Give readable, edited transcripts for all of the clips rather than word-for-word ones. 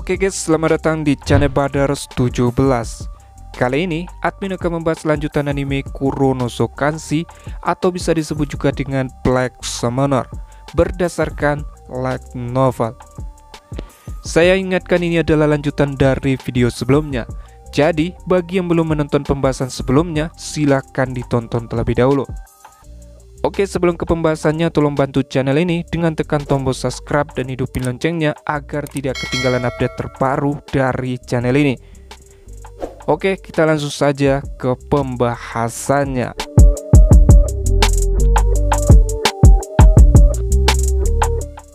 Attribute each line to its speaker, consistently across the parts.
Speaker 1: Oke guys, selamat datang di channel Badars 17. Kali ini admin akan membahas lanjutan anime Kuronoso Kanshi atau bisa disebut juga dengan Black Summoner berdasarkan light novel. Saya ingatkan ini adalah lanjutan dari video sebelumnya. Jadi bagi yang belum menonton pembahasan sebelumnya, silahkan ditonton terlebih dahulu. Oke, sebelum ke pembahasannya, tolong bantu channel ini dengan tekan tombol subscribe dan hidupin loncengnya agar tidak ketinggalan update terbaru dari channel ini. Oke, kita langsung saja ke pembahasannya.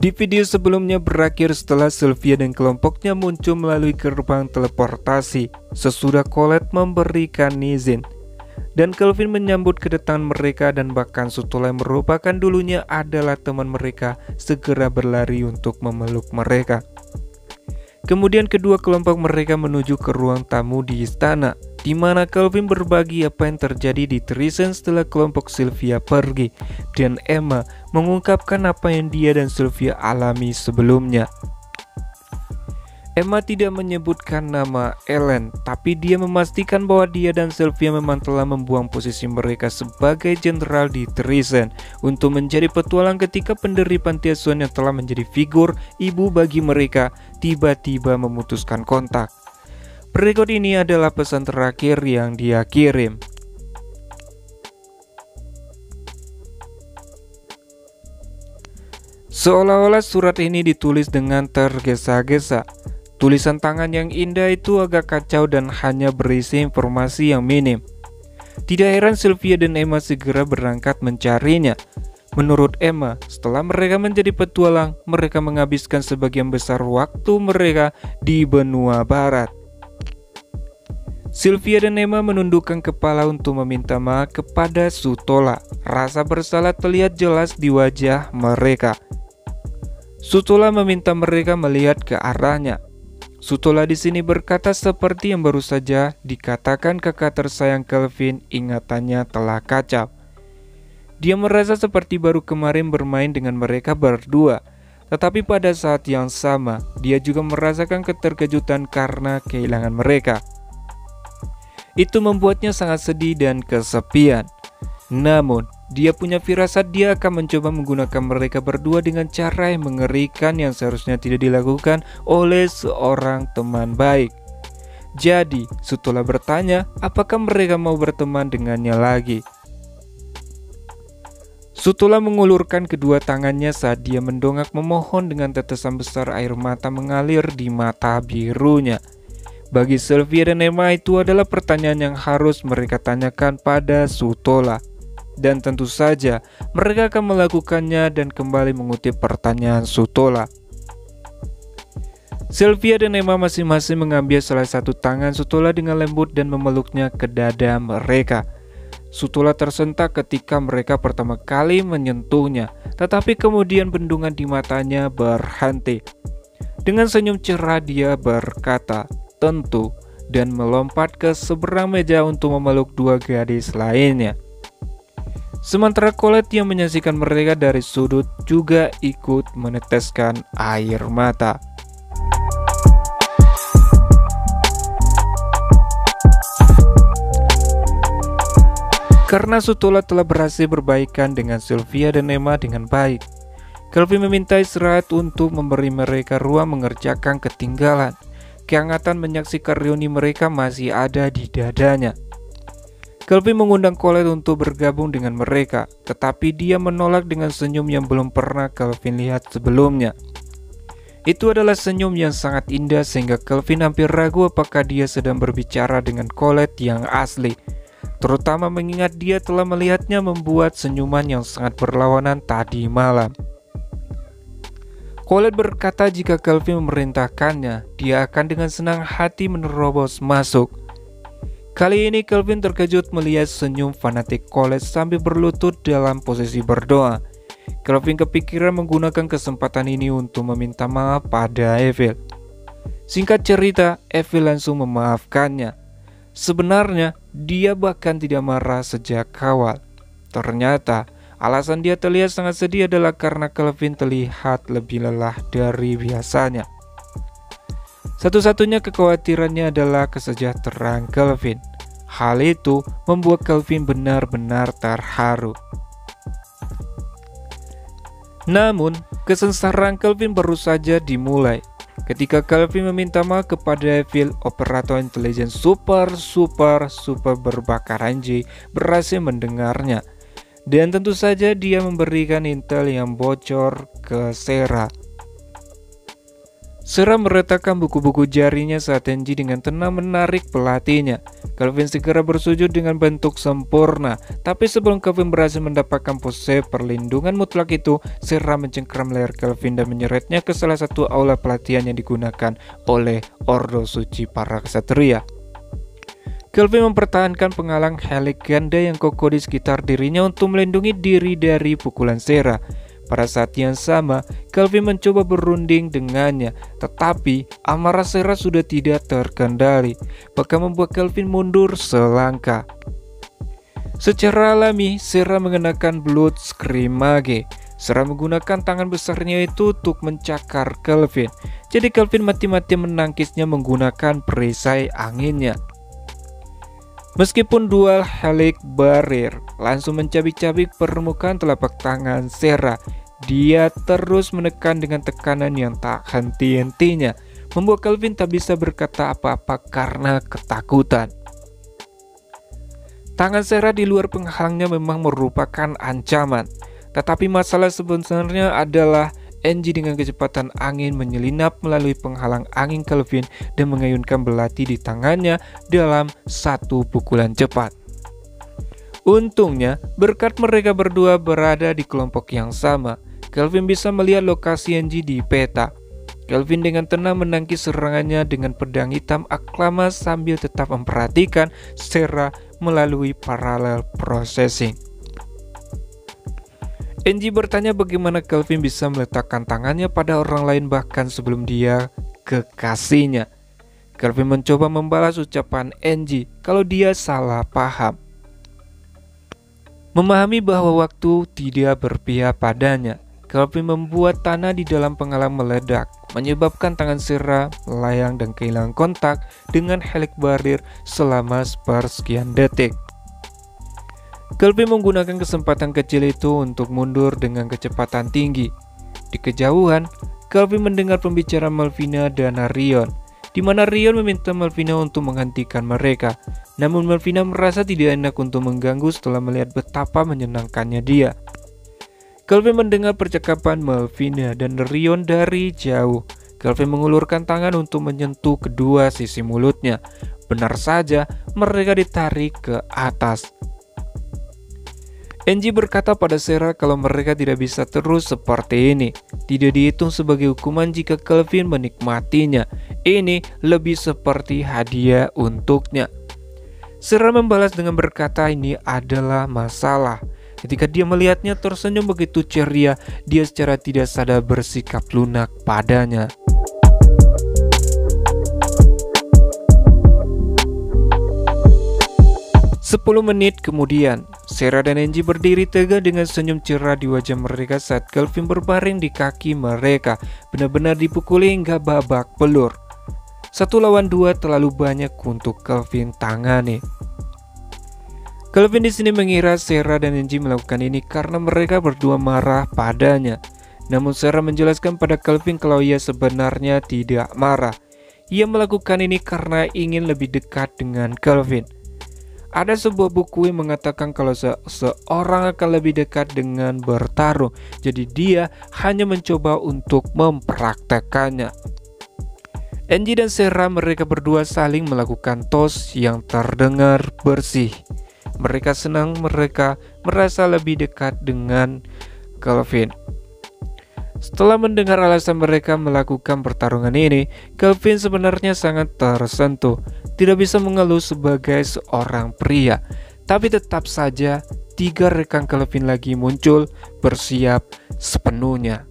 Speaker 1: Di video sebelumnya berakhir setelah Sylvia dan kelompoknya muncul melalui gerbang teleportasi sesudah Colette memberikan izin. Dan Kelvin menyambut kedatangan mereka dan bahkan Sutola yang merupakan dulunya adalah teman mereka segera berlari untuk memeluk mereka. Kemudian kedua kelompok mereka menuju ke ruang tamu di istana, di mana Kelvin berbagi apa yang terjadi di Trisen setelah kelompok Sylvia pergi, dan Emma mengungkapkan apa yang dia dan Sylvia alami sebelumnya. Emma tidak menyebutkan nama Ellen, tapi dia memastikan bahwa dia dan Sylvia memang telah membuang posisi mereka sebagai jenderal di Trisen untuk menjadi petualang ketika pendiri panti asuhan yang telah menjadi figur ibu bagi mereka tiba-tiba memutuskan kontak. Berikut ini adalah pesan terakhir yang dia kirim. Seolah-olah surat ini ditulis dengan tergesa-gesa. Tulisan tangan yang indah itu agak kacau dan hanya berisi informasi yang minim. Tidak heran Sylvia dan Emma segera berangkat mencarinya. Menurut Emma, setelah mereka menjadi petualang, mereka menghabiskan sebagian besar waktu mereka di benua barat. Sylvia dan Emma menundukkan kepala untuk meminta maaf kepada Sutola. Rasa bersalah terlihat jelas di wajah mereka. Sutola meminta mereka melihat ke arahnya. Sutola di sini berkata seperti yang baru saja dikatakan kakak tersayang Kelvin, ingatannya telah kacau. Dia merasa seperti baru kemarin bermain dengan mereka berdua, tetapi pada saat yang sama dia juga merasakan keterkejutan karena kehilangan mereka. Itu membuatnya sangat sedih dan kesepian. Namun, dia punya firasat dia akan mencoba menggunakan mereka berdua dengan cara yang mengerikan yang seharusnya tidak dilakukan oleh seorang teman baik. Jadi, Sutola bertanya apakah mereka mau berteman dengannya lagi. Sutola mengulurkan kedua tangannya saat dia mendongak memohon dengan tetesan besar air mata mengalir di mata birunya. Bagi Sylvia dan Emma itu adalah pertanyaan yang harus mereka tanyakan pada Sutola. Dan tentu saja mereka akan melakukannya dan kembali mengutip pertanyaan Sutola. Sylvia dan Emma masing-masing mengambil salah satu tangan Sutola dengan lembut dan memeluknya ke dada mereka. Sutola tersentak ketika mereka pertama kali menyentuhnya, tetapi kemudian bendungan di matanya berhenti. Dengan senyum cerah dia berkata, "Tentu," dan melompat ke seberang meja untuk memeluk dua gadis lainnya. Sementara Colette yang menyaksikan mereka dari sudut juga ikut meneteskan air mata. Karena Sutola telah berhasil berbaikan dengan Sylvia dan Emma dengan baik, Kelvin meminta istirahat untuk memberi mereka ruang mengerjakan ketinggalan. Kehangatan menyaksikan reuni mereka masih ada di dadanya. Kelvin mengundang Colette untuk bergabung dengan mereka, tetapi dia menolak dengan senyum yang belum pernah Kelvin lihat sebelumnya. Itu adalah senyum yang sangat indah sehingga Kelvin hampir ragu apakah dia sedang berbicara dengan Colette yang asli, terutama mengingat dia telah melihatnya membuat senyuman yang sangat berlawanan tadi malam. Colette berkata jika Kelvin memerintahkannya, dia akan dengan senang hati menerobos masuk. Kali ini Kelvin terkejut melihat senyum fanatik Colette sambil berlutut dalam posisi berdoa. Kelvin kepikiran menggunakan kesempatan ini untuk meminta maaf pada Evil. Singkat cerita, Evil langsung memaafkannya. Sebenarnya, dia bahkan tidak marah sejak awal. Ternyata, alasan dia terlihat sangat sedih adalah karena Kelvin terlihat lebih lelah dari biasanya. Satu-satunya kekhawatirannya adalah kesejahteraan Kelvin. Hal itu membuat Kelvin benar-benar terharu. Namun, kesengsaraan Kelvin baru saja dimulai ketika Kelvin meminta maaf kepada Evil. Operator intelijen super berbakat Angie berhasil mendengarnya. Dan tentu saja dia memberikan intel yang bocor ke Sarah. Sarah meletakkan buku-buku jarinya saat Angie dengan tenang menarik pelatihnya. Kelvin segera bersujud dengan bentuk sempurna. Tapi sebelum Kelvin berhasil mendapatkan pose perlindungan mutlak itu, Sarah mencengkram leher Kelvin dan menyeretnya ke salah satu aula pelatihan yang digunakan oleh Ordo Suci para Ksatria. Kelvin mempertahankan penghalang Helix ganda yang kokoh di sekitar dirinya untuk melindungi diri dari pukulan Sarah. Pada saat yang sama, Kelvin mencoba berunding dengannya, tetapi amarah Sarah sudah tidak terkendali, bahkan membuat Kelvin mundur selangkah. Secara alami, Sarah mengenakan Blood Scream Mage. Sarah menggunakan tangan besarnya itu untuk mencakar Kelvin. Jadi Kelvin mati-mati menangkisnya menggunakan perisai anginnya. Meskipun dual Helix Barrier langsung mencabik-cabik permukaan telapak tangan Sarah, dia terus menekan dengan tekanan yang tak henti-hentinya, membuat Kelvin tak bisa berkata apa-apa karena ketakutan. Tangan Sarah di luar penghalangnya memang merupakan ancaman, tetapi masalah sebenarnya adalah Angie dengan kecepatan angin menyelinap melalui penghalang angin Kelvin dan mengayunkan belati di tangannya dalam satu pukulan cepat. Untungnya, berkat mereka berdua berada di kelompok yang sama, Kelvin bisa melihat lokasi Angie di peta. Kelvin dengan tenang menangkis serangannya dengan pedang hitam Aklama sambil tetap memperhatikan Sarah melalui parallel processing. Angie bertanya bagaimana Kelvin bisa meletakkan tangannya pada orang lain bahkan sebelum dia kekasihnya. Kelvin mencoba membalas ucapan Angie kalau dia salah paham. Memahami bahwa waktu tidak berpihak padanya, Kelvin membuat tanah di dalam penghalang meledak, menyebabkan tangan Sarah melayang dan kehilangan kontak dengan Helix Barrier selama sepersekian detik. Kelvin menggunakan kesempatan kecil itu untuk mundur dengan kecepatan tinggi. Di kejauhan, Kelvin mendengar pembicaraan Melvina dan Rion, di mana Rion meminta Melvina untuk menghentikan mereka. Namun Melvina merasa tidak enak untuk mengganggu setelah melihat betapa menyenangkannya dia. Kelvin mendengar percakapan Melvina dan Rion dari jauh. Kelvin mengulurkan tangan untuk menyentuh kedua sisi mulutnya. Benar saja, mereka ditarik ke atas. Angie berkata pada Sarah kalau mereka tidak bisa terus seperti ini. Tidak dihitung sebagai hukuman jika Kelvin menikmatinya. Ini lebih seperti hadiah untuknya. Sarah membalas dengan berkata ini adalah masalah. Ketika dia melihatnya tersenyum begitu ceria, dia secara tidak sadar bersikap lunak padanya. 10 menit kemudian, Sarah dan Angie berdiri tegak dengan senyum cerah di wajah mereka saat Kelvin berbaring di kaki mereka, benar-benar dipukuli hingga babak belur. 1 lawan 2 terlalu banyak untuk Kelvin tangani. Kelvin di sini mengira Sarah dan Angie melakukan ini karena mereka berdua marah padanya. Namun Sarah menjelaskan pada Kelvin kalau ia sebenarnya tidak marah. Ia melakukan ini karena ingin lebih dekat dengan Kelvin. Ada sebuah buku yang mengatakan kalau seorang akan lebih dekat dengan bertarung, jadi dia hanya mencoba untuk mempraktekannya. Angie dan Sarah mereka berdua saling melakukan tos yang terdengar bersih. Mereka senang mereka merasa lebih dekat dengan Kelvin. Setelah mendengar alasan mereka melakukan pertarungan ini, Kelvin sebenarnya sangat tersentuh. Tidak bisa mengeluh sebagai seorang pria, tapi tetap saja 3 rekan Kelvin lagi muncul bersiap sepenuhnya.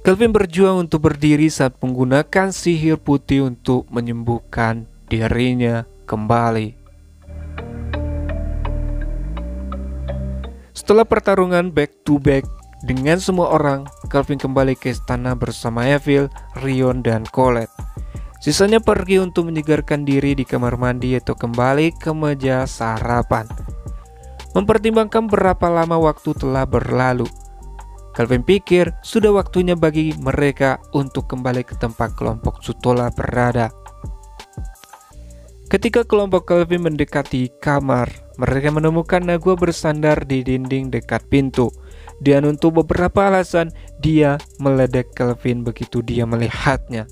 Speaker 1: Kelvin berjuang untuk berdiri saat menggunakan sihir putih untuk menyembuhkan dirinya kembali. Setelah pertarungan back to back dengan semua orang, Kelvin kembali ke istana bersama Evil, Rion, dan Colette. Sisanya pergi untuk menyegarkan diri di kamar mandi atau kembali ke meja sarapan. Mempertimbangkan berapa lama waktu telah berlalu, Calvin pikir sudah waktunya bagi mereka untuk kembali ke tempat kelompok Sutola berada. Ketika kelompok Calvin mendekati kamar, mereka menemukan Nagua bersandar di dinding dekat pintu. Dan untuk beberapa alasan, dia meledek Calvin begitu dia melihatnya.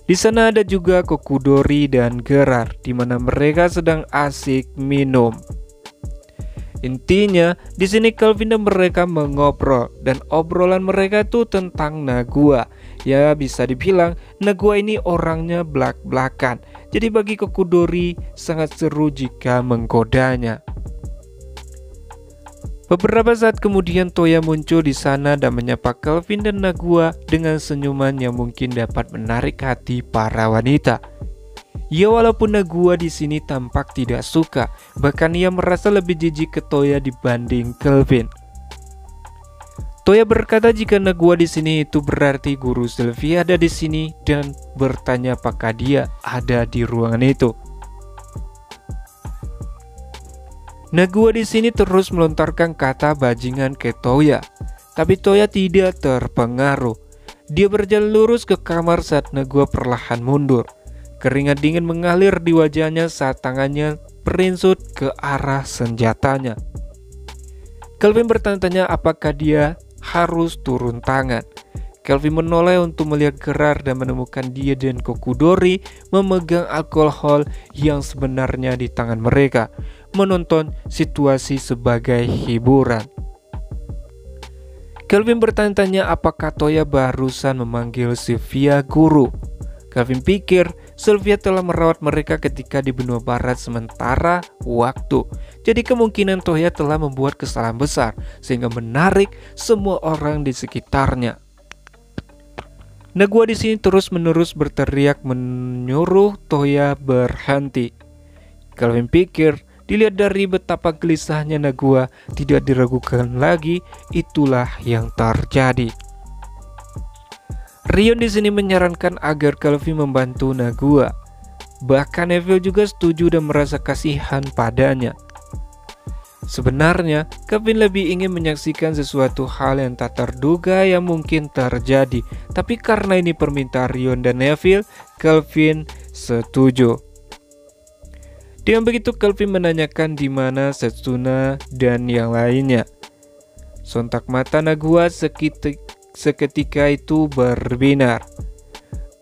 Speaker 1: Di sana ada juga Kokudori dan Gerard, di mana mereka sedang asik minum. Intinya, di sini Calvin dan mereka mengobrol, dan obrolan mereka tuh tentang Nagua. Ya, bisa dibilang Nagua ini orangnya blak-blakan. Jadi bagi Kokudori sangat seru jika menggodanya. Beberapa saat kemudian Toya muncul di sana dan menyapa Calvin dan Nagua dengan senyuman yang mungkin dapat menarik hati para wanita. Ya, walaupun Nagua di sini tampak tidak suka, bahkan ia merasa lebih jijik ke Toya dibanding Calvin. Toya berkata jika Nagua di sini itu berarti guru Sylvia ada di sini dan bertanya apakah dia ada di ruangan itu. Nagua di sini terus melontarkan kata bajingan ke Toya, tapi Toya tidak terpengaruh. Dia berjalan lurus ke kamar saat Nagua perlahan mundur. Keringat dingin mengalir di wajahnya saat tangannya berinsut ke arah senjatanya. Calvin bertanya-tanya apakah dia harus turun tangan. Calvin menoleh untuk melihat Gerard dan menemukan dia dan Kokudori memegang alkohol yang sebenarnya di tangan mereka, menonton situasi sebagai hiburan. Calvin bertanya-tanya apakah Toya barusan memanggil Sylvia guru. Calvin pikir Sylvia telah merawat mereka ketika di benua barat sementara waktu. Jadi kemungkinan Toya telah membuat kesalahan besar sehingga menarik semua orang di sekitarnya. Nagua di sini terus-menerus berteriak menyuruh Toya berhenti. Calvin pikir dilihat dari betapa gelisahnya Nagua tidak diragukan lagi, itulah yang terjadi. Rion di sini menyarankan agar Calvin membantu Nagua. Bahkan Neville juga setuju dan merasa kasihan padanya. Sebenarnya, Calvin lebih ingin menyaksikan sesuatu hal yang tak terduga yang mungkin terjadi. Tapi karena ini permintaan Rion dan Neville, Calvin setuju. Dengan begitu, Calvin menanyakan di mana Setsuna dan yang lainnya. Sontak mata Nagua seketika itu berbinar.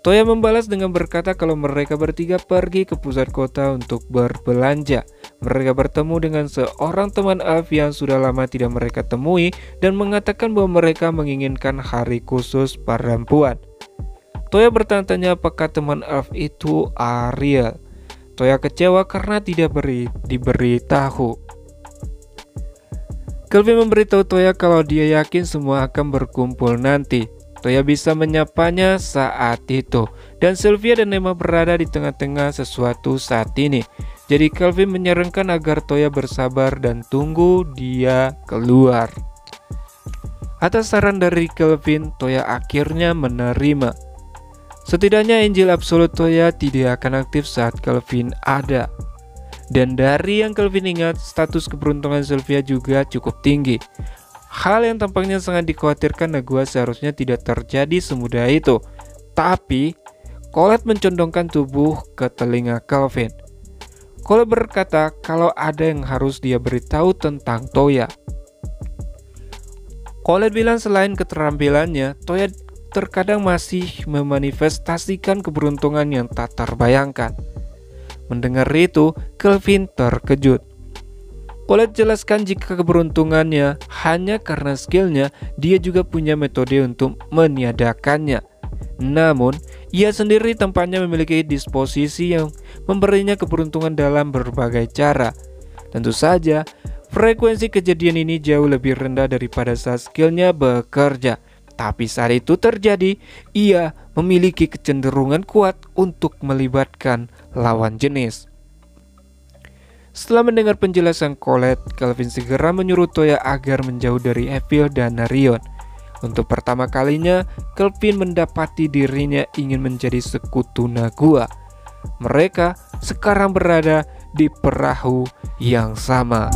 Speaker 1: Toya membalas dengan berkata kalau mereka bertiga pergi ke pusat kota untuk berbelanja. Mereka bertemu dengan seorang teman elf yang sudah lama tidak mereka temui dan mengatakan bahwa mereka menginginkan hari khusus perempuan. Toya bertanya-tanya apakah teman elf itu Ariel. Toya kecewa karena tidak diberitahu. Calvin memberitahu Toya kalau dia yakin semua akan berkumpul nanti. Toya bisa menyapanya saat itu, dan Sylvia dan Emma berada di tengah-tengah sesuatu saat ini. Jadi Calvin menyarankan agar Toya bersabar dan tunggu dia keluar. Atas saran dari Calvin, Toya akhirnya menerima. Setidaknya Angel Absolute Toya tidak akan aktif saat Calvin ada. Dan dari yang Calvin ingat, status keberuntungan Sylvia juga cukup tinggi. Hal yang tampaknya sangat dikhawatirkan Nagua seharusnya tidak terjadi semudah itu. Tapi, Colette mencondongkan tubuh ke telinga Calvin. Colette berkata kalau ada yang harus dia beritahu tentang Toya. Colette bilang selain keterampilannya, Toya terkadang masih memanifestasikan keberuntungan yang tak terbayangkan. Mendengar itu, Calvin terkejut. Colette jelaskan jika keberuntungannya hanya karena skillnya, dia juga punya metode untuk meniadakannya. Namun, ia sendiri tampaknya memiliki disposisi yang memberinya keberuntungan dalam berbagai cara. Tentu saja, frekuensi kejadian ini jauh lebih rendah daripada saat skillnya bekerja. Tapi saat itu terjadi, ia memiliki kecenderungan kuat untuk melibatkan lawan jenis. Setelah mendengar penjelasan Colette, Calvin segera menyuruh Toya agar menjauh dari Evil dan Rion. Untuk pertama kalinya, Kelvin mendapati dirinya ingin menjadi sekutu Nagua. Mereka sekarang berada di perahu yang sama.